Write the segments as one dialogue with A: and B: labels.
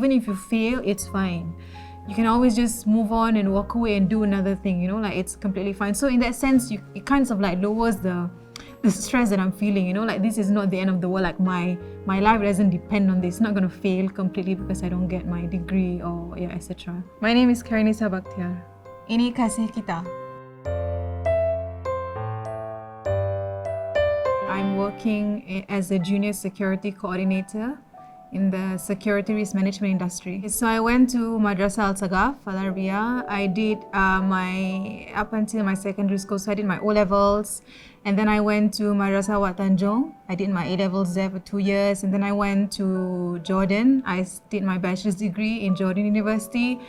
A: even if you fail, it's fine. You can always just move on and walk away and do another thing, you know, like it's completely fine. So in that sense, it kind of like lowers the stress that I'm feeling, you know, like this is not the end of the world, like my life doesn't depend on this. It's not going to fail completely because I don't get my degree or etc. My name is Khairunisa Bakhtiar. Ini Kasih Kita. I'm working as a junior security coordinator in the security risk management industry. So I went to Madrasah Al-Sagaf, Al-Arabiya. I did up until my secondary school, so I did my O-levels. And then I went to Madrasah Wat Tanjung. I did my A-levels there for 2 years. And then I went to Jordan. I did my bachelor's degree in Jordan University.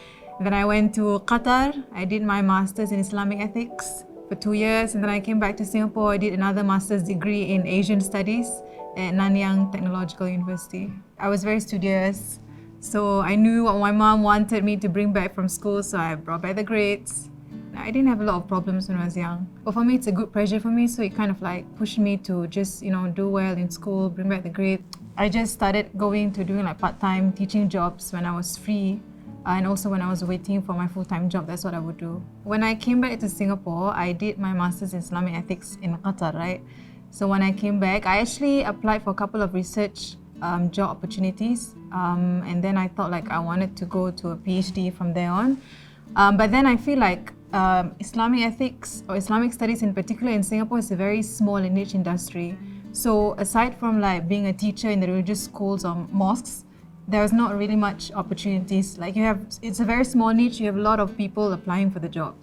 A: Then I went to Qatar. I did my master's in Islamic ethics for 2 years. And then I came back to Singapore. I did another master's degree in Asian studies at Nanyang Technological University. I was very studious, so I knew what my mom wanted me to bring back from school, so I brought back the grades. I didn't have a lot of problems when I was young. But for me, it's a good pressure for me, so it kind of like pushed me to just, you know, do well in school, bring back the grade. I just started doing like part-time teaching jobs when I was free, and also when I was waiting for my full-time job, that's what I would do. When I came back to Singapore, I did my master's in Islamic ethics in Qatar, right? So when I came back, I actually applied for a couple of research job opportunities, and then I thought like I wanted to go to a PhD from there on. But then I feel like Islamic ethics or Islamic studies in particular in Singapore is a very small and niche industry. So aside from like being a teacher in the religious schools or mosques, there's not really much opportunities. Like it's a very small niche, you have a lot of people applying for the job.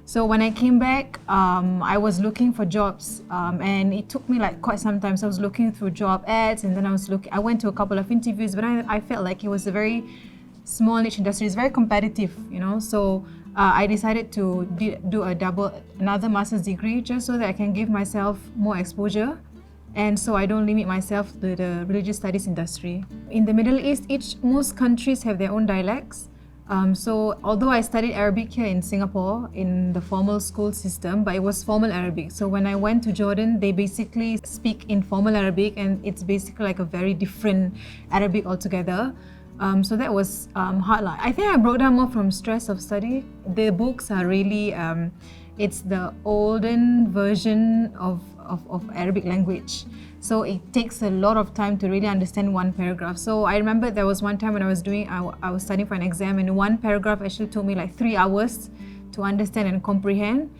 A: So when I came back, I was looking for jobs, and it took me like quite some time. So I was looking through job ads, and then I went to a couple of interviews, but I felt like it was a very small niche industry. It's very competitive, you know. So I decided to do another master's degree just so that I can give myself more exposure, and so I don't limit myself to the religious studies industry. In the Middle East, most countries have their own dialects. So although I studied Arabic here in Singapore in the formal school system, but it was formal Arabic. So when I went to Jordan, they basically speak informal Arabic, and it's basically like a very different Arabic altogether. So that was hard. I think I broke down more from stress of study. The books are really, it's the olden version of Arabic language. So it takes a lot of time to really understand one paragraph. So I remember there was one time when I was studying for an exam, and one paragraph actually took me like 3 hours to understand and comprehend.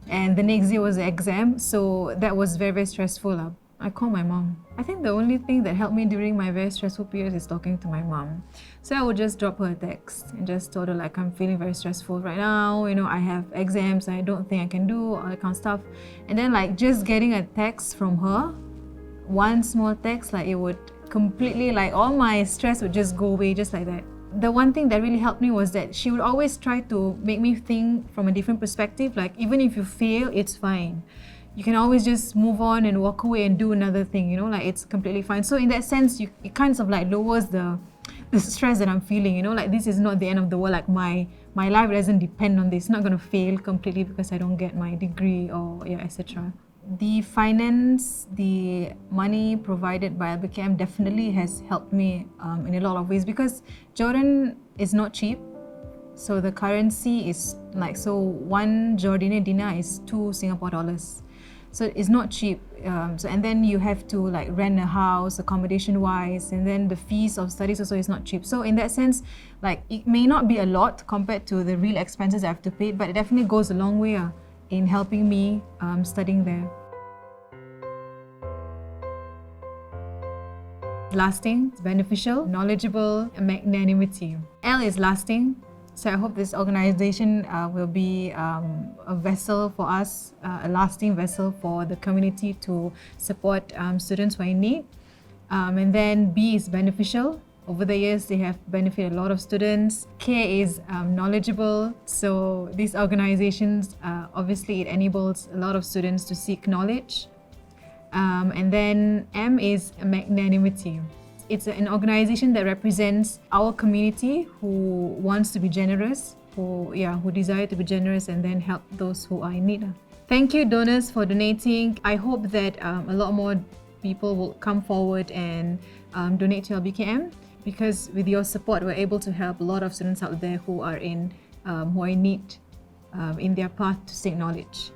A: And the next day was the exam. So that was very, very stressful. I called my mom. I think the only thing that helped me during my very stressful periods is talking to my mom. So I would just drop her a text and just told her like, I'm feeling very stressful right now. You know, I have exams I don't think I can do, all that kind of stuff. And then like just getting a text from her, one small text, like it would completely, like all my stress would just go away just like that. The one thing that really helped me was that she would always try to make me think from a different perspective. Like even if you fail, it's fine. You can always just move on and walk away and do another thing, you know, like it's completely fine. So in that sense, it kind of like lowers the stress that I'm feeling, you know, like this is not the end of the world, like my life doesn't depend on this. It's not going to fail completely because I don't get my degree or etc. The finance, the money provided by LBKM definitely has helped me in a lot of ways, because Jordan is not cheap. So the currency is like, so 1 Jordanian dinar is 2 Singapore dollars. So it's not cheap. And then you have to like rent a house, accommodation wise, and then the fees of studies also is not cheap. So in that sense, like it may not be a lot compared to the real expenses I have to pay, but it definitely goes a long way in helping me studying there. Lasting, beneficial, knowledgeable, and magnanimity. L is lasting. So I hope this organization will be a vessel for us, a lasting vessel for the community to support students who are in need. And then B is beneficial. Over the years, they have benefited a lot of students. K is knowledgeable. So these organizations, obviously it enables a lot of students to seek knowledge. And then M is magnanimity. It's an organization that represents our community who wants to be generous, who desire to be generous and then help those who are in need. Thank you, donors, for donating. I hope that a lot more people will come forward and donate to LBKM. because with your support, we're able to help a lot of students out there who are in need in their path to seek knowledge.